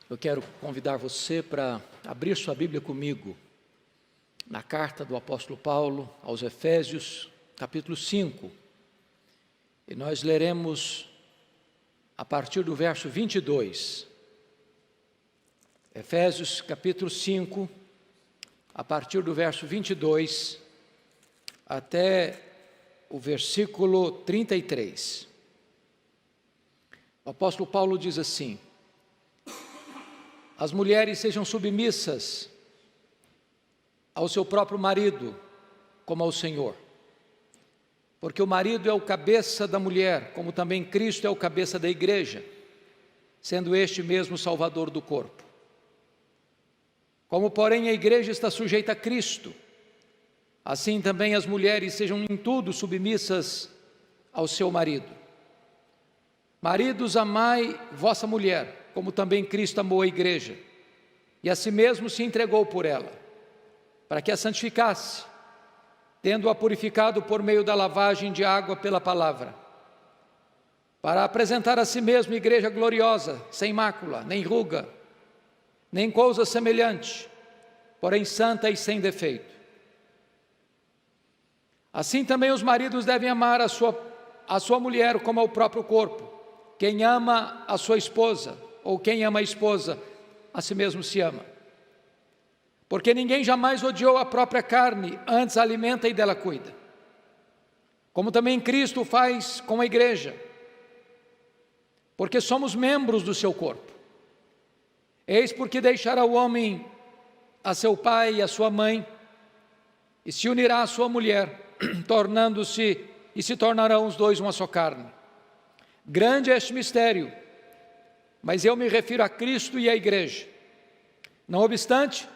Eu quero convidar você para abrir sua Bíblia comigo na carta do apóstolo Paulo aos Efésios, capítulo 5. E nós leremos a partir do verso 22. Efésios, capítulo 5, a partir do verso 22 até o versículo 33. O apóstolo Paulo diz assim: as mulheres sejam submissas ao seu próprio marido, como ao Senhor. Porque o marido é o cabeça da mulher, como também Cristo é o cabeça da igreja, sendo este mesmo o Salvador do corpo. Como, porém, a igreja está sujeita a Cristo, assim também as mulheres sejam em tudo submissas ao seu marido. Maridos, amai vossa mulher, como também Cristo amou a igreja, e a si mesmo se entregou por ela, para que a santificasse, tendo-a purificado por meio da lavagem de água pela palavra, para apresentar a si mesmo igreja gloriosa, sem mácula, nem ruga, nem coisa semelhante, porém santa e sem defeito. Assim também os maridos devem amar a sua mulher como ao próprio corpo. Quem ama a sua esposa, ou quem ama a esposa, a si mesmo se ama. Porque ninguém jamais odiou a própria carne, antes a alimenta e dela cuida. Como também Cristo faz com a igreja, porque somos membros do seu corpo. Eis porque deixará o homem a seu pai e a sua mãe, e se unirá à sua mulher, se tornarão os dois uma só carne. Grande é este mistério, mas eu me refiro a Cristo e à igreja. Não obstante,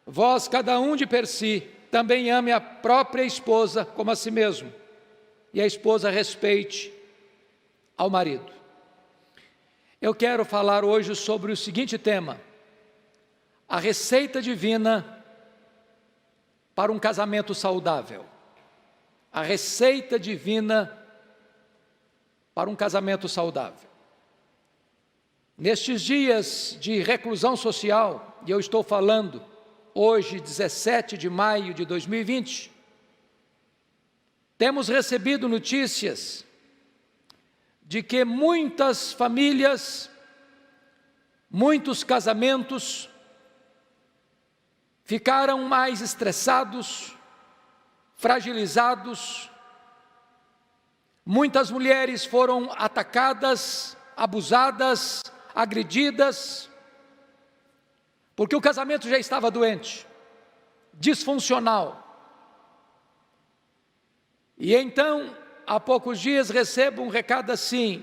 vós, cada um de per si, também ame a própria esposa como a si mesmo, e a esposa respeite ao marido. Eu quero falar hoje sobre o seguinte tema: a receita divina para um casamento saudável. A receita divina para um casamento saudável. Nestes dias de reclusão social, e eu estou falando hoje, 17 de maio de 2020, temos recebido notícias de que muitas famílias, muitos casamentos ficaram mais estressados, fragilizados. Muitas mulheres foram atacadas, abusadas, agredidas, porque o casamento já estava doente, disfuncional. E então, há poucos dias, recebo um recado assim: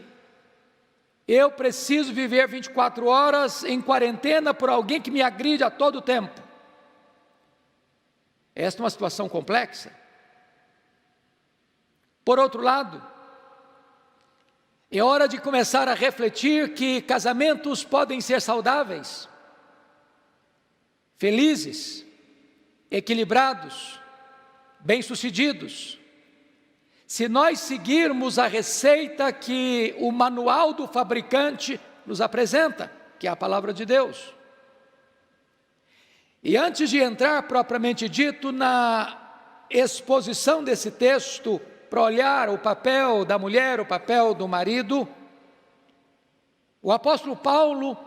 eu preciso viver 24 horas em quarentena por alguém que me agride a todo tempo. Esta é uma situação complexa. Por outro lado, é hora de começar a refletir que casamentos podem ser saudáveis, felizes, equilibrados, bem-sucedidos, se nós seguirmos a receita que o manual do fabricante nos apresenta, que é a palavra de Deus. E antes de entrar propriamente dito na exposição desse texto, para olhar o papel da mulher, o papel do marido, o apóstolo Paulo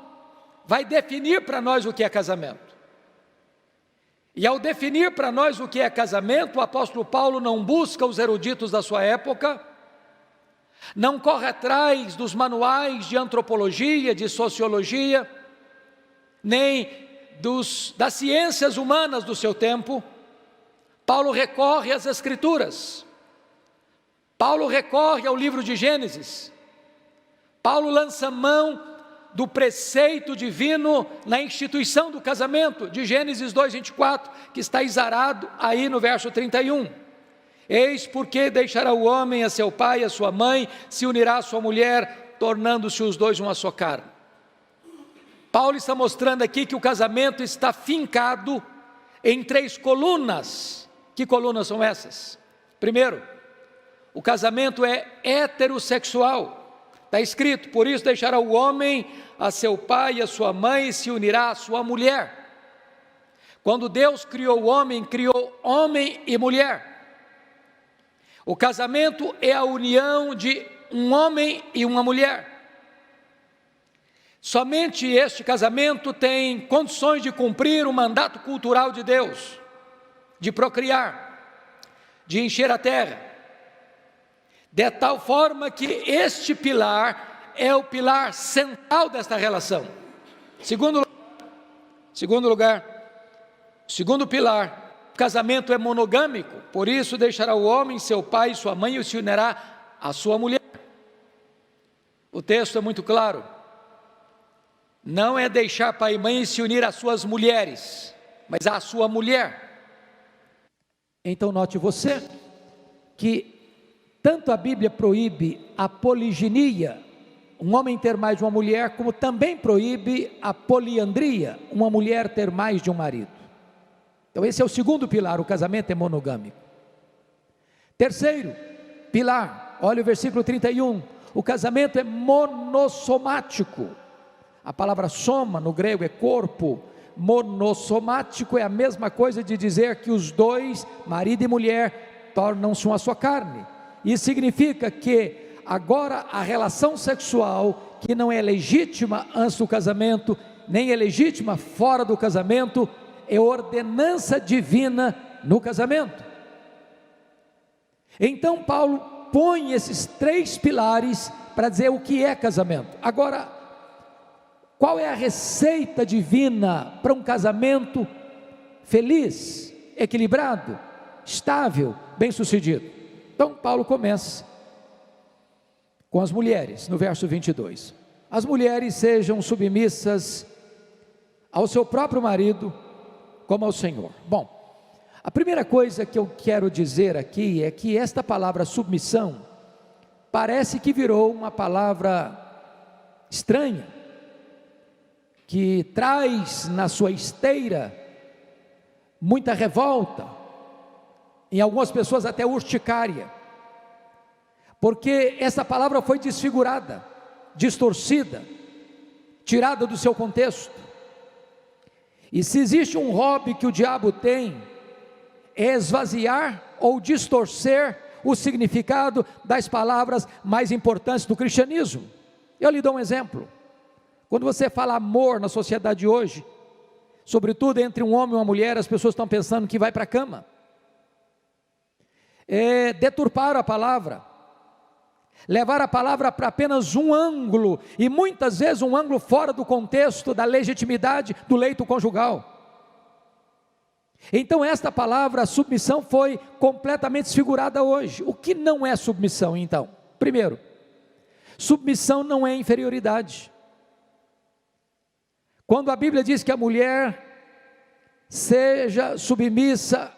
vai definir para nós o que é casamento. E ao definir para nós o que é casamento, o apóstolo Paulo não busca os eruditos da sua época, não corre atrás dos manuais de antropologia, de sociologia, nem das ciências humanas do seu tempo. Paulo recorre às Escrituras. Paulo recorre ao livro de Gênesis. Paulo lança mão do preceito divino na instituição do casamento, de Gênesis 2:24, que está exarado aí no verso 31. Eis porque deixará o homem a seu pai e a sua mãe, se unirá à sua mulher, tornando-se os dois uma só carne. Paulo está mostrando aqui que o casamento está fincado em 3 colunas. Que colunas são essas? Primeiro, o casamento é heterossexual. Está escrito: por isso deixará o homem a seu pai e a sua mãe e se unirá à sua mulher. Quando Deus criou homem e mulher. O casamento é a união de um homem e uma mulher. Somente este casamento tem condições de cumprir o mandato cultural de Deus, de procriar, de encher a terra, de tal forma que este pilar é o pilar central desta relação. Segundo pilar, o casamento é monogâmico, por isso deixará o homem seu pai e sua mãe e se unirá à sua mulher. O texto é muito claro. Não é deixar pai e mãe se unir às suas mulheres, mas à sua mulher. Então note você que tanto a Bíblia proíbe a poliginia, um homem ter mais de uma mulher, como também proíbe a poliandria, uma mulher ter mais de um marido. Então esse é o segundo pilar, o casamento é monogâmico. Terceiro pilar, olha o versículo 31, o casamento é monossomático. A palavra soma no grego é corpo, monossomático é a mesma coisa de dizer que os dois, marido e mulher, tornam-se uma só carne. Isso significa que agora a relação sexual, que não é legítima antes do casamento, nem é legítima fora do casamento, é ordenança divina no casamento. Então Paulo põe esses três pilares para dizer o que é casamento. Agora, qual é a receita divina para um casamento feliz, equilibrado, estável, bem-sucedido? Então Paulo começa com as mulheres, no verso 22. As mulheres sejam submissas ao seu próprio marido, como ao Senhor. Bom, a primeira coisa que eu quero dizer aqui é que esta palavra submissão parece que virou uma palavra estranha, que traz na sua esteira muita revolta, em algumas pessoas até urticária, porque essa palavra foi desfigurada, distorcida, tirada do seu contexto. E se existe um hobby que o diabo tem, é esvaziar ou distorcer o significado das palavras mais importantes do cristianismo. Eu lhe dou um exemplo. Quando você fala amor na sociedade de hoje, sobretudo entre um homem e uma mulher, as pessoas estão pensando que vai para a cama. Deturpar a palavra, levar a palavra para apenas um ângulo, e muitas vezes um ângulo fora do contexto da legitimidade do leito conjugal. Então esta palavra, submissão, foi completamente desfigurada hoje. O que não é submissão então? Primeiro, submissão não é inferioridade. Quando a Bíblia diz que a mulher seja submissa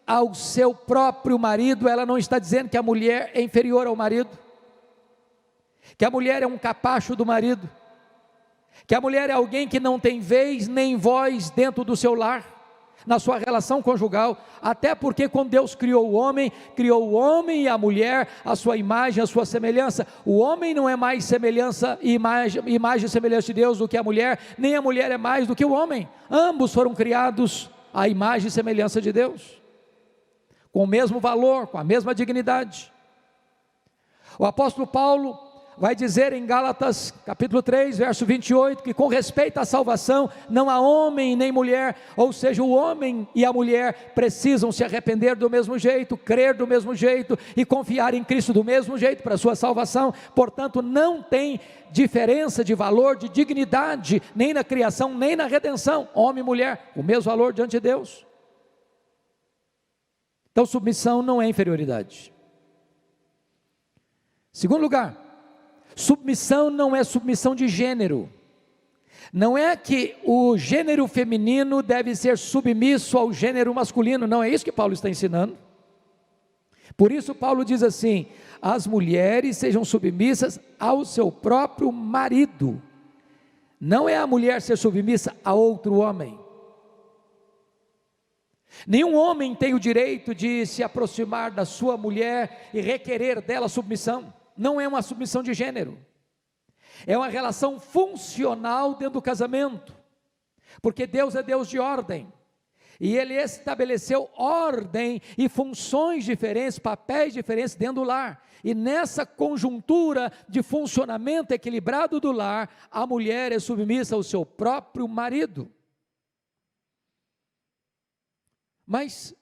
ao seu próprio marido, ela não está dizendo que a mulher é inferior ao marido, que a mulher é um capacho do marido, que a mulher é alguém que não tem vez nem voz dentro do seu lar, na sua relação conjugal, até porque quando Deus criou o homem e a mulher, a sua imagem, a sua semelhança. O homem não é mais imagem e semelhança de Deus do que a mulher, nem a mulher é mais do que o homem. Ambos foram criados à imagem e semelhança de Deus, com o mesmo valor, com a mesma dignidade. O apóstolo Paulo vai dizer em Gálatas capítulo 3, verso 28, que com respeito à salvação, não há homem nem mulher, ou seja, o homem e a mulher precisam se arrepender do mesmo jeito, crer do mesmo jeito e confiar em Cristo do mesmo jeito para a sua salvação. Portanto, não tem diferença de valor, de dignidade, nem na criação, nem na redenção, homem e mulher, o mesmo valor diante de Deus. Então submissão não é inferioridade. Segundo lugar, submissão não é submissão de gênero. Não é que o gênero feminino deve ser submisso ao gênero masculino, não é isso que Paulo está ensinando. Por isso Paulo diz assim: as mulheres sejam submissas ao seu próprio marido. Não é a mulher ser submissa a outro homem. Nenhum homem tem o direito de se aproximar da sua mulher e requerer dela submissão. Não é uma submissão de gênero. É uma relação funcional dentro do casamento, porque Deus é Deus de ordem, e Ele estabeleceu ordem e funções diferentes, papéis diferentes dentro do lar, e nessa conjuntura de funcionamento equilibrado do lar, a mulher é submissa ao seu próprio marido. Mas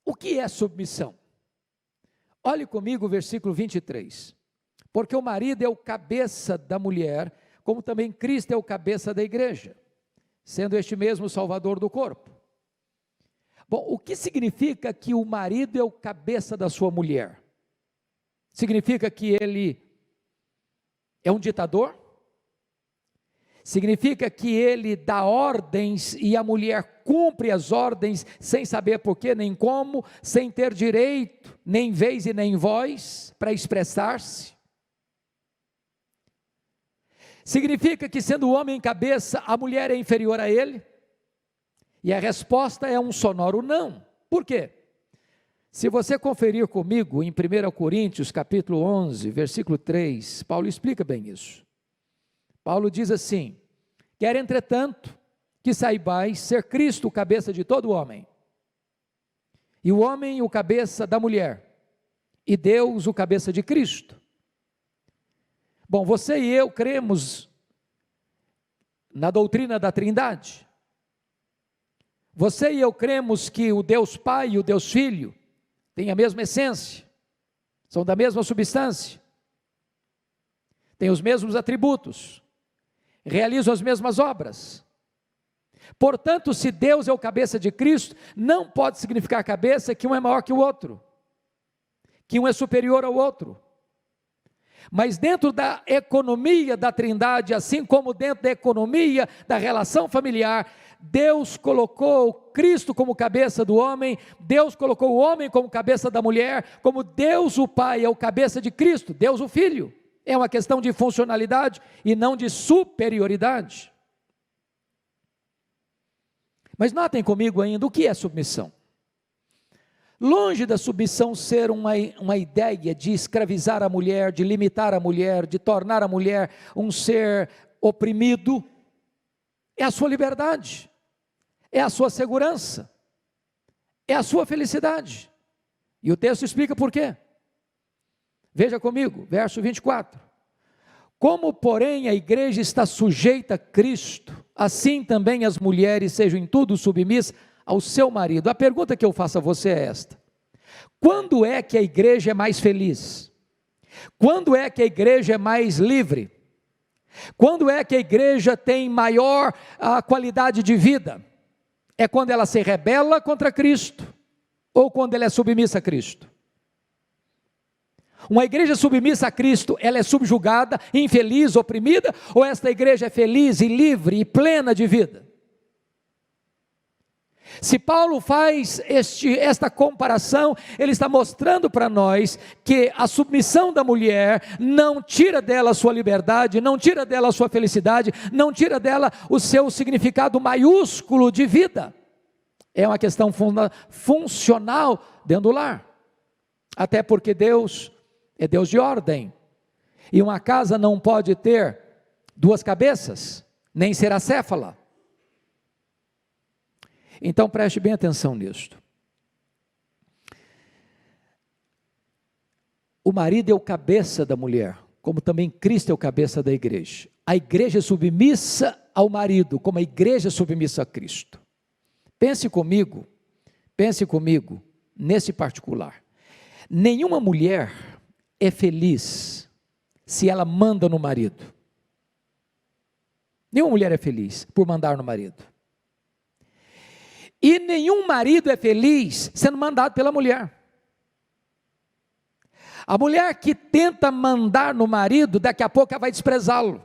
o que é submissão? Olhe comigo o versículo 23. Porque o marido é o cabeça da mulher, como também Cristo é o cabeça da igreja, sendo este mesmo o salvador do corpo. Bom, o que significa que o marido é o cabeça da sua mulher? Significa que ele é um ditador? Significa que ele dá ordens e a mulher cumpre as ordens sem saber porquê nem como, sem ter direito, nem vez e nem voz para expressar-se? Significa que sendo o homem cabeça, a mulher é inferior a ele? E a resposta é um sonoro não. Por quê? Se você conferir comigo em 1 Coríntios capítulo 11, versículo 3, Paulo explica bem isso. Paulo diz assim: quer entretanto que saibais ser Cristo o cabeça de todo homem, e o homem o cabeça da mulher, e Deus o cabeça de Cristo. Bom, você e eu cremos na doutrina da Trindade. Você e eu cremos que o Deus Pai e o Deus Filho têm a mesma essência, são da mesma substância, têm os mesmos atributos, realizam as mesmas obras. Portanto, se Deus é o cabeça de Cristo, não pode significar cabeça que um é maior que o outro, que um é superior ao outro. Mas dentro da economia da Trindade, assim como dentro da economia da relação familiar, Deus colocou Cristo como cabeça do homem, Deus colocou o homem como cabeça da mulher, como Deus o Pai é o cabeça de Cristo, Deus o Filho. É uma questão de funcionalidade e não de superioridade. Mas notem comigo ainda, o que é submissão? Longe da submissão ser uma ideia de escravizar a mulher, de limitar a mulher, de tornar a mulher um ser oprimido, é a sua liberdade, é a sua segurança, é a sua felicidade. E o texto explica por quê. Veja comigo, verso 24. Como, porém, a igreja está sujeita a Cristo, assim também as mulheres sejam em tudo submissas ao seu marido. A pergunta que eu faço a você é esta: quando é que a igreja é mais feliz? Quando é que a igreja é mais livre? Quando é que a igreja tem maior qualidade de vida? É quando ela se rebela contra Cristo ou quando ela é submissa a Cristo? Uma igreja submissa a Cristo, ela é subjugada, infeliz, oprimida, ou esta igreja é feliz e livre e plena de vida? Se Paulo faz esta comparação, ele está mostrando para nós que a submissão da mulher não tira dela a sua liberdade, não tira dela a sua felicidade, não tira dela o seu significado maiúsculo de vida. É uma questão funcional dentro do lar. Até porque Deus é Deus de ordem. E uma casa não pode ter duas cabeças, nem ser acéfala. Então preste bem atenção nisto. O marido é o cabeça da mulher, como também Cristo é o cabeça da igreja. A igreja é submissa ao marido, como a igreja é submissa a Cristo. Pense comigo nesse particular. Nenhuma mulher é feliz se ela manda no marido. Nenhuma mulher é feliz por mandar no marido. E nenhum marido é feliz sendo mandado pela mulher. A mulher que tenta mandar no marido, daqui a pouco ela vai desprezá-lo.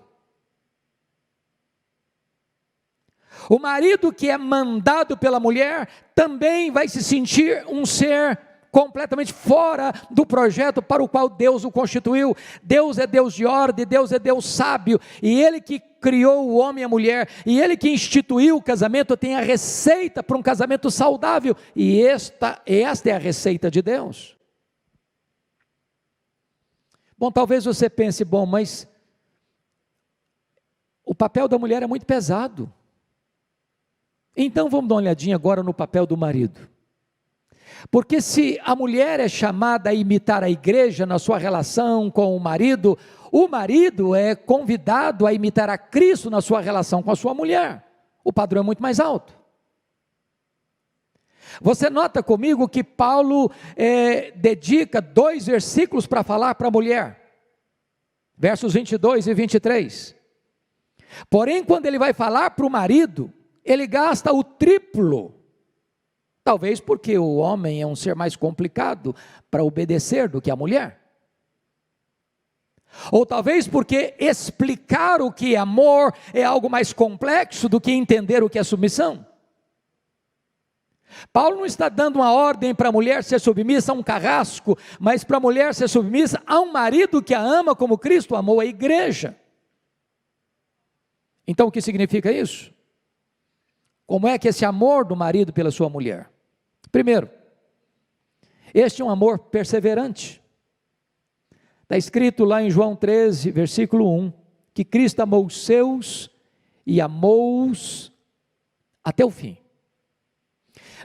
O marido que é mandado pela mulher também vai se sentir um ser completamente fora do projeto para o qual Deus o constituiu. Deus é Deus de ordem, Deus é Deus sábio, e Ele que criou o homem e a mulher, e Ele que instituiu o casamento, tem a receita para um casamento saudável, e esta é a receita de Deus. Bom, talvez você pense, mas o papel da mulher é muito pesado. Então vamos dar uma olhadinha agora no papel do marido. Porque se a mulher é chamada a imitar a igreja na sua relação com o marido é convidado a imitar a Cristo na sua relação com a sua mulher. O padrão é muito mais alto. Você nota comigo que Paulo dedica 2 versículos para falar para a mulher. Versos 22 e 23. Porém, quando ele vai falar para o marido, ele gasta o triplo. Talvez porque o homem é um ser mais complicado para obedecer do que a mulher. Ou talvez porque explicar o que é amor é algo mais complexo do que entender o que é submissão. Paulo não está dando uma ordem para a mulher ser submissa a um carrasco, mas para a mulher ser submissa a um marido que a ama como Cristo amou a igreja. Então o que significa isso? Como é que esse amor do marido pela sua mulher? Primeiro, este é um amor perseverante. Está escrito lá em João 13, versículo 1, que Cristo amou os seus e amou-os até o fim.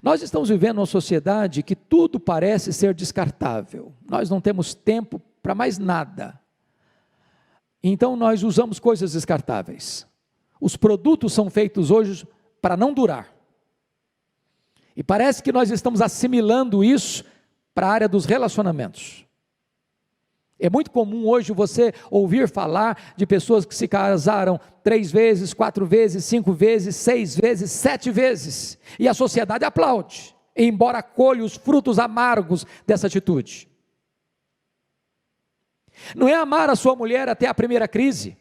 Nós estamos vivendo uma sociedade que tudo parece ser descartável. Nós não temos tempo para mais nada. Então nós usamos coisas descartáveis. Os produtos são feitos hoje para não durar. E parece que nós estamos assimilando isso para a área dos relacionamentos. É muito comum hoje você ouvir falar de pessoas que se casaram 3 vezes, 4 vezes, 5 vezes, 6 vezes, 7 vezes. E a sociedade aplaude, embora colhe os frutos amargos dessa atitude. Não é amar a sua mulher até a primeira crise.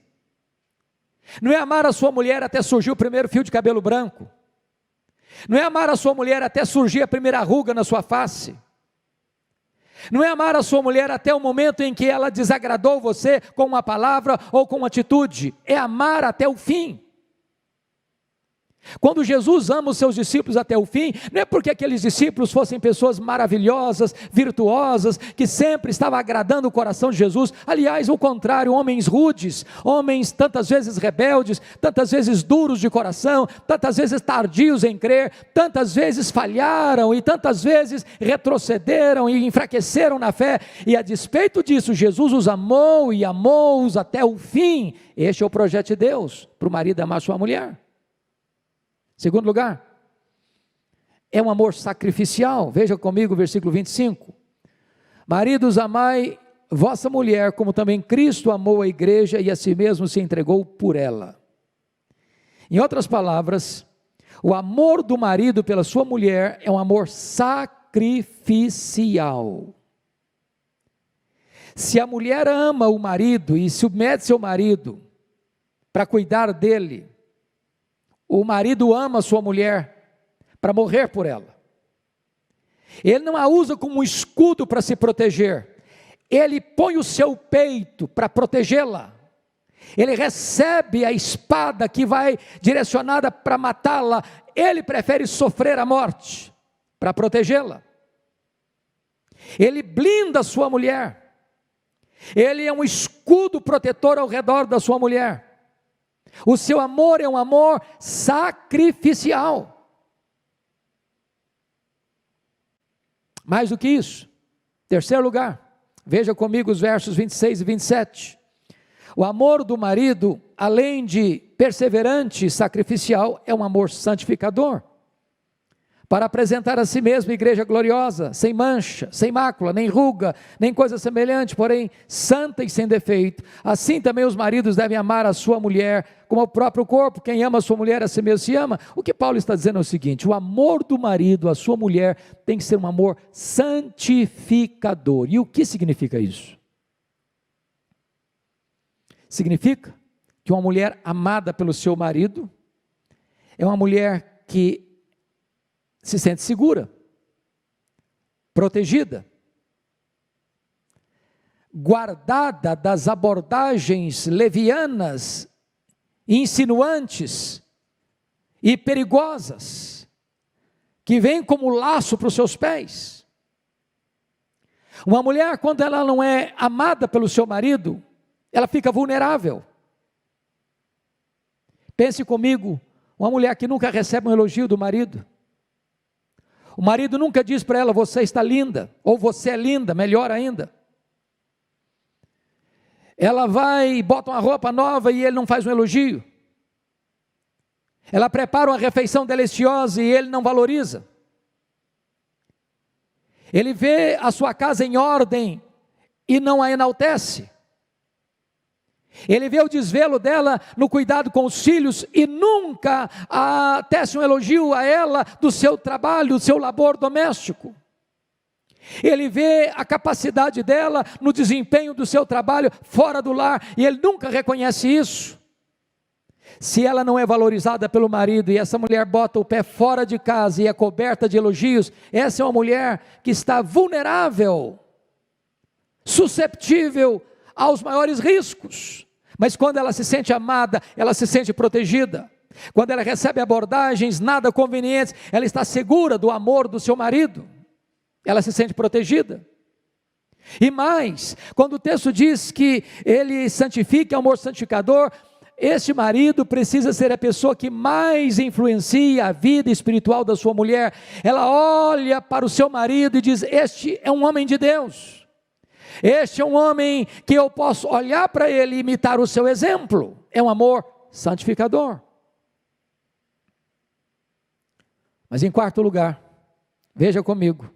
Não é amar a sua mulher até surgir o primeiro fio de cabelo branco. Não é amar a sua mulher até surgir a primeira ruga na sua face. Não é amar a sua mulher até o momento em que ela desagradou você com uma palavra ou com uma atitude. É amar até o fim. Quando Jesus ama os seus discípulos até o fim, não é porque aqueles discípulos fossem pessoas maravilhosas, virtuosas, que sempre estavam agradando o coração de Jesus. Aliás, o contrário, homens rudes, homens tantas vezes rebeldes, tantas vezes duros de coração, tantas vezes tardios em crer, tantas vezes falharam e tantas vezes retrocederam e enfraqueceram na fé. E a despeito disso, Jesus os amou e amou-os até o fim. Este é o projeto de Deus, para o marido amar sua mulher. Segundo lugar, é um amor sacrificial. Veja comigo o versículo 25. Maridos, amai vossa mulher, como também Cristo amou a igreja e a si mesmo se entregou por ela. Em outras palavras, o amor do marido pela sua mulher é um amor sacrificial. Se a mulher ama o marido e submete seu marido para cuidar dele, o marido ama a sua mulher para morrer por ela. Ele não a usa como um escudo para se proteger. Ele põe o seu peito para protegê-la. Ele recebe a espada que vai direcionada para matá-la. Ele prefere sofrer a morte para protegê-la. Ele blinda a sua mulher. Ele é um escudo protetor ao redor da sua mulher. O seu amor é um amor sacrificial. Mais do que isso, terceiro lugar, veja comigo os versos 26 e 27. O amor do marido, além de perseverante e sacrificial, é um amor santificador, para apresentar a si mesmo igreja gloriosa, sem mancha, sem mácula, nem ruga, nem coisa semelhante, porém santa e sem defeito. Assim também os maridos devem amar a sua mulher como ao próprio corpo. Quem ama a sua mulher a si mesmo se ama. O que Paulo está dizendo é o seguinte: o amor do marido à sua mulher tem que ser um amor santificador. E o que significa isso? Significa que uma mulher amada pelo seu marido é uma mulher que se sente segura, protegida, guardada das abordagens levianas, insinuantes e perigosas, que vêm como laço para os seus pés. Uma mulher, quando ela não é amada pelo seu marido, ela fica vulnerável. Pense comigo, uma mulher que nunca recebe um elogio do marido. O marido nunca diz para ela, você está linda, ou você é linda, melhor ainda. Ela vai e bota uma roupa nova e ele não faz um elogio. Ela prepara uma refeição deliciosa e ele não valoriza. Ele vê a sua casa em ordem e não a enaltece. Ele vê o desvelo dela no cuidado com os filhos e nunca tece um elogio a ela do seu trabalho, do seu labor doméstico. Ele vê a capacidade dela no desempenho do seu trabalho fora do lar e ele nunca reconhece isso. Se ela não é valorizada pelo marido e essa mulher bota o pé fora de casa e é coberta de elogios, essa é uma mulher que está vulnerável, susceptível aos maiores riscos. Mas quando ela se sente amada, ela se sente protegida. Quando ela recebe abordagens nada convenientes, ela está segura do amor do seu marido. Ela se sente protegida. E mais, quando o texto diz que ele santifica, é um amor santificador, este marido precisa ser a pessoa que mais influencia a vida espiritual da sua mulher. Ela olha para o seu marido e diz, este é um homem de Deus. Este é um homem que eu posso olhar para ele e imitar o seu exemplo. É um amor santificador. Mas em quarto lugar, veja comigo,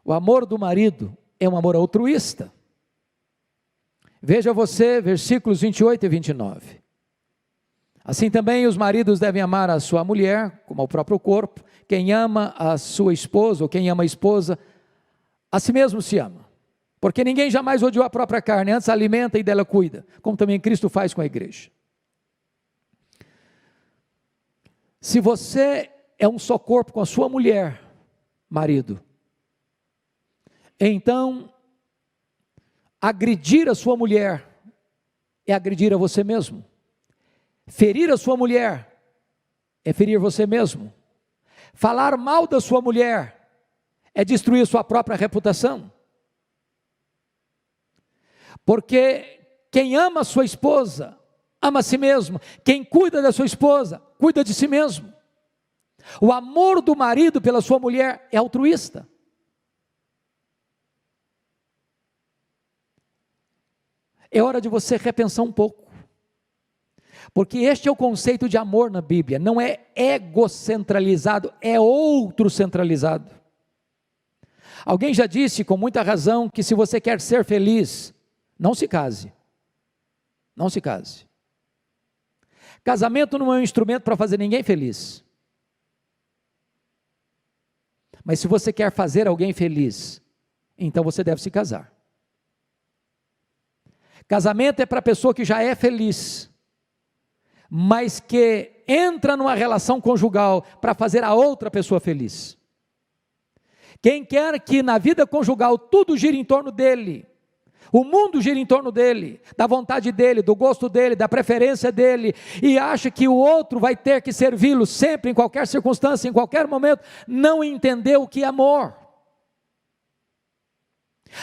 o amor do marido é um amor altruísta. Veja você, versículos 28 e 29. Assim também os maridos devem amar a sua mulher, como ao próprio corpo. Quem ama a sua esposa, ou quem ama a esposa, a si mesmo se ama. Porque ninguém jamais odiou a própria carne, antes alimenta e dela cuida, como também Cristo faz com a igreja. Se você é um só corpo com a sua mulher, marido, então, agredir a sua mulher é agredir a você mesmo. Ferir a sua mulher é ferir você mesmo. Falar mal da sua mulher é destruir sua própria reputação. Porque quem ama a sua esposa, ama a si mesmo. Quem cuida da sua esposa, cuida de si mesmo. O amor do marido pela sua mulher é altruísta. É hora de você repensar um pouco. Porque este é o conceito de amor na Bíblia. Não é egocentralizado, é outro centralizado. Alguém já disse com muita razão que se você quer ser feliz, não se case. Não se case. Casamento não é um instrumento para fazer ninguém feliz. Mas se você quer fazer alguém feliz, então você deve se casar. Casamento é para a pessoa que já é feliz, mas que entra numa relação conjugal para fazer a outra pessoa feliz. Quem quer que na vida conjugal tudo gira em torno dele, o mundo gira em torno dele, da vontade dele, do gosto dele, da preferência dele, e acha que o outro vai ter que servi-lo sempre, em qualquer circunstância, em qualquer momento, não entendeu o que é amor.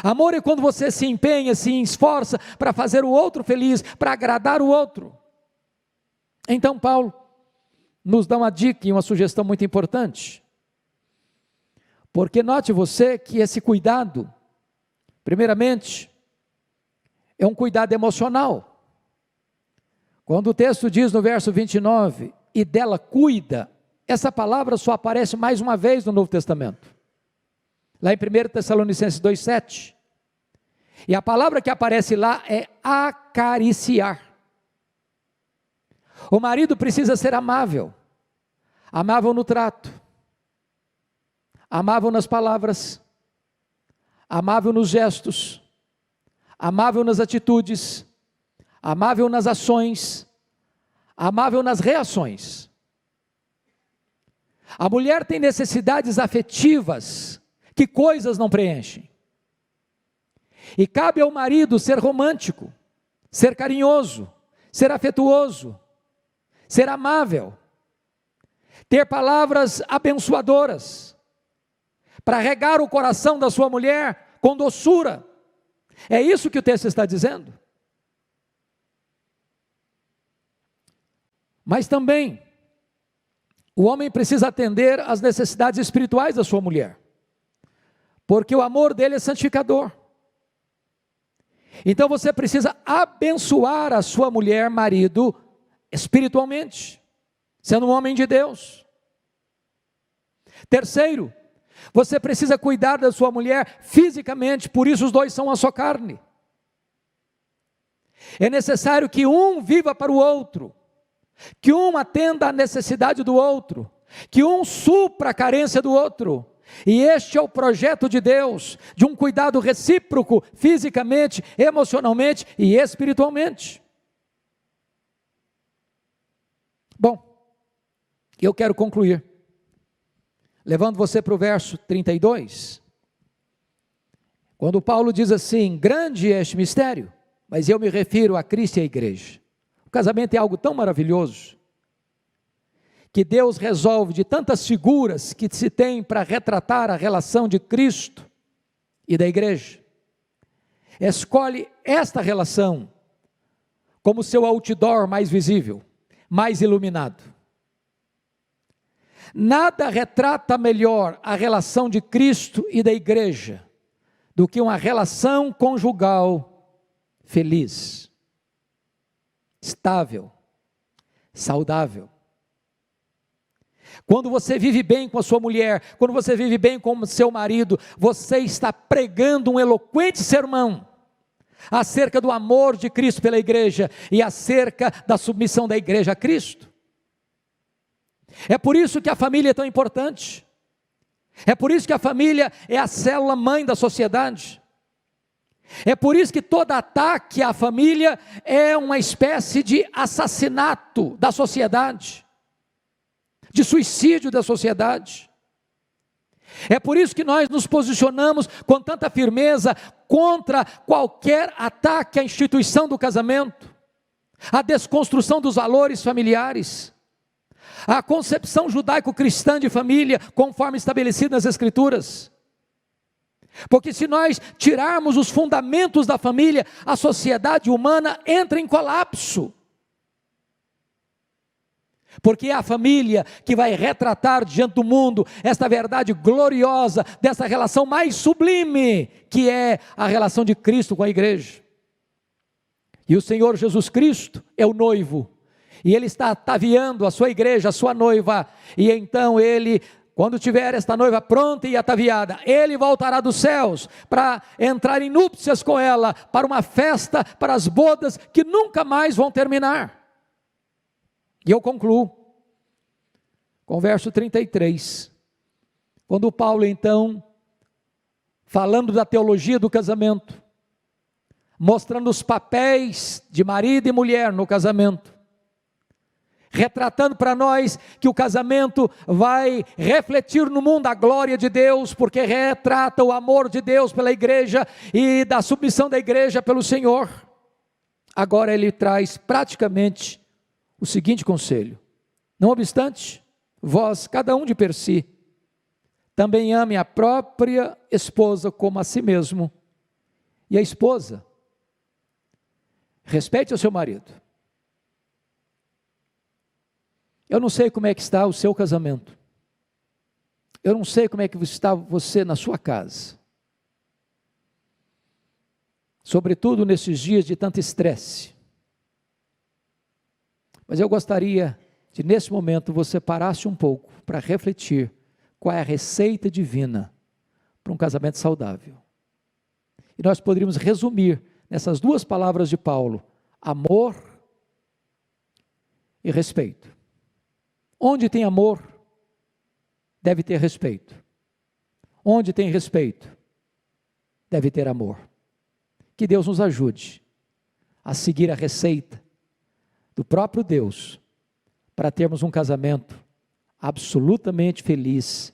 Amor é quando você se empenha, se esforça para fazer o outro feliz, para agradar o outro. Então Paulo nos dá uma dica e uma sugestão muito importante. Porque note você que esse cuidado, primeiramente, é um cuidado emocional. Quando o texto diz no verso 29, e dela cuida, essa palavra só aparece mais uma vez no Novo Testamento. Lá em 1 Tessalonicenses 2,7. E a palavra que aparece lá é acariciar. O marido precisa ser amável. Amável no trato. Amável nas palavras. Amável nos gestos. Amável nas atitudes. Amável nas ações. Amável nas reações. A mulher tem necessidades afetivas que coisas não preenchem. E cabe ao marido ser romântico, ser carinhoso, ser afetuoso, ser amável, ter palavras abençoadoras, para regar o coração da sua mulher com doçura. É isso que o texto está dizendo. Mas também, o homem precisa atender às necessidades espirituais da sua mulher, porque o amor dele é santificador. Então você precisa abençoar a sua mulher, marido, espiritualmente, sendo um homem de Deus. Terceiro, você precisa cuidar da sua mulher fisicamente, por isso os dois são uma só carne. É necessário que um viva para o outro, que um atenda à necessidade do outro, que um supra a carência do outro. E este é o projeto de Deus, de um cuidado recíproco, fisicamente, emocionalmente e espiritualmente. Bom, eu quero concluir, levando você para o verso 32, quando Paulo diz assim: grande é este mistério, mas eu me refiro a Cristo e à igreja. O casamento é algo tão maravilhoso, que Deus resolve de tantas figuras que se tem para retratar a relação de Cristo e da igreja, escolhe esta relação como seu outdoor mais visível, mais iluminado. Nada retrata melhor a relação de Cristo e da igreja do que uma relação conjugal feliz, estável, saudável. Quando você vive bem com a sua mulher, quando você vive bem com o seu marido, você está pregando um eloquente sermão acerca do amor de Cristo pela igreja e acerca da submissão da igreja a Cristo. É por isso que a família é tão importante. É por isso que a família é a célula mãe da sociedade. É por isso que todo ataque à família é uma espécie de assassinato da sociedade, de suicídio da sociedade. É por isso que nós nos posicionamos com tanta firmeza contra qualquer ataque à instituição do casamento, à desconstrução dos valores familiares, à concepção judaico-cristã de família, conforme estabelecida nas Escrituras. Porque se nós tirarmos os fundamentos da família, a sociedade humana entra em colapso. Porque é a família que vai retratar diante do mundo esta verdade gloriosa, dessa relação mais sublime, que é a relação de Cristo com a igreja. E o Senhor Jesus Cristo é o noivo, e Ele está ataviando a sua igreja, a sua noiva, e então Ele, quando tiver esta noiva pronta e ataviada, Ele voltará dos céus para entrar em núpcias com ela, para uma festa, para as bodas que nunca mais vão terminar. E eu concluo com o verso 33, quando Paulo então, falando da teologia do casamento, mostrando os papéis de marido e mulher no casamento, retratando para nós que o casamento vai refletir no mundo a glória de Deus, porque retrata o amor de Deus pela igreja e da submissão da igreja pelo Senhor. Agora ele traz praticamente o seguinte conselho: não obstante, vós, cada um de per si, também ame a própria esposa como a si mesmo, e a esposa respeite o seu marido. Eu não sei como é que está o seu casamento, eu não sei como é que está você na sua casa, sobretudo nesses dias de tanto estresse. Mas eu gostaria de, nesse momento, você parasse um pouco para refletir qual é a receita divina para um casamento saudável. E nós poderíamos resumir nessas duas palavras de Paulo: amor e respeito. Onde tem amor, deve ter respeito. Onde tem respeito, deve ter amor. Que Deus nos ajude a seguir a receita do próprio Deus, para termos um casamento absolutamente feliz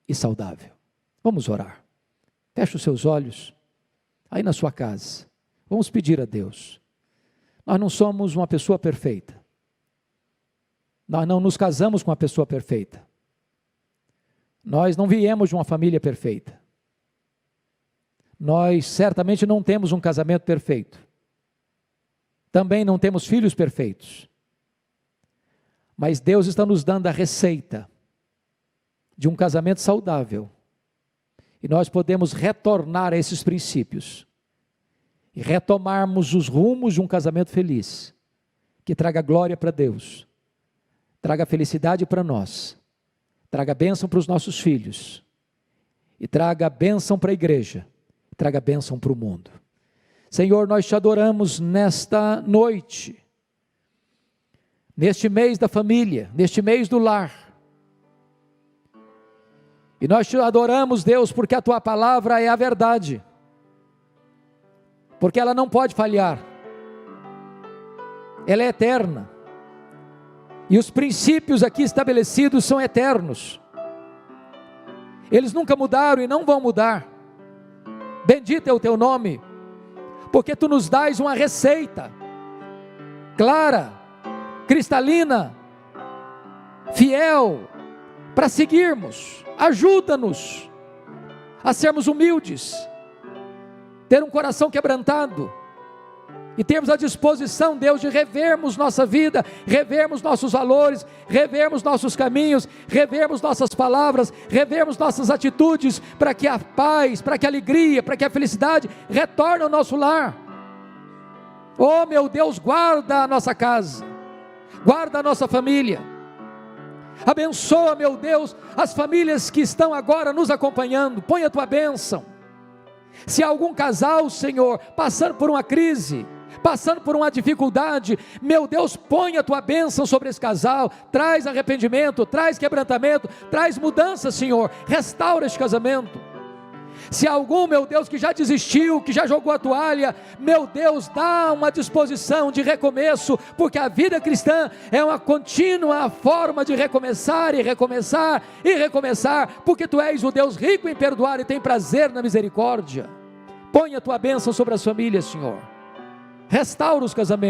e saudável. Vamos orar. Feche os seus olhos, aí na sua casa. Vamos pedir a Deus. Nós não somos uma pessoa perfeita. Nós não nos casamos com uma pessoa perfeita. Nós não viemos de uma família perfeita. Nós certamente não temos um casamento perfeito. Também não temos filhos perfeitos. Mas Deus está nos dando a receita de um casamento saudável. E nós podemos retornar a esses princípios e retomarmos os rumos de um casamento feliz, que traga glória para Deus, traga felicidade para nós, traga bênção para os nossos filhos, e traga bênção para a igreja, traga bênção para o mundo. Senhor, nós te adoramos nesta noite, neste mês da família, neste mês do lar. E nós te adoramos, Deus, porque a tua palavra é a verdade, porque ela não pode falhar, ela é eterna, e os princípios aqui estabelecidos são eternos, eles nunca mudaram e não vão mudar. Bendito é o teu nome, porque tu nos dás uma receita clara, cristalina, fiel, para seguirmos. Ajuda-nos a sermos humildes, ter um coração quebrantado, e termos a disposição, Deus, de revermos nossa vida, revermos nossos valores, revermos nossos caminhos, revermos nossas palavras, revermos nossas atitudes, para que a paz, para que a alegria, para que a felicidade retorne ao nosso lar. Oh meu Deus, guarda a nossa casa, guarda a nossa família, abençoa, meu Deus, as famílias que estão agora nos acompanhando, põe a tua bênção. Se há algum casal, Senhor, passando por uma crise, passando por uma dificuldade, meu Deus, põe a tua bênção sobre esse casal, traz arrependimento, traz quebrantamento, traz mudança, Senhor, restaura este casamento. Se há algum, meu Deus, que já desistiu, que já jogou a toalha, meu Deus, dá uma disposição de recomeço, porque a vida cristã é uma contínua forma de recomeçar e recomeçar e recomeçar, porque tu és o Deus rico em perdoar e tem prazer na misericórdia. Põe a tua bênção sobre as famílias, Senhor, restaura os casamentos.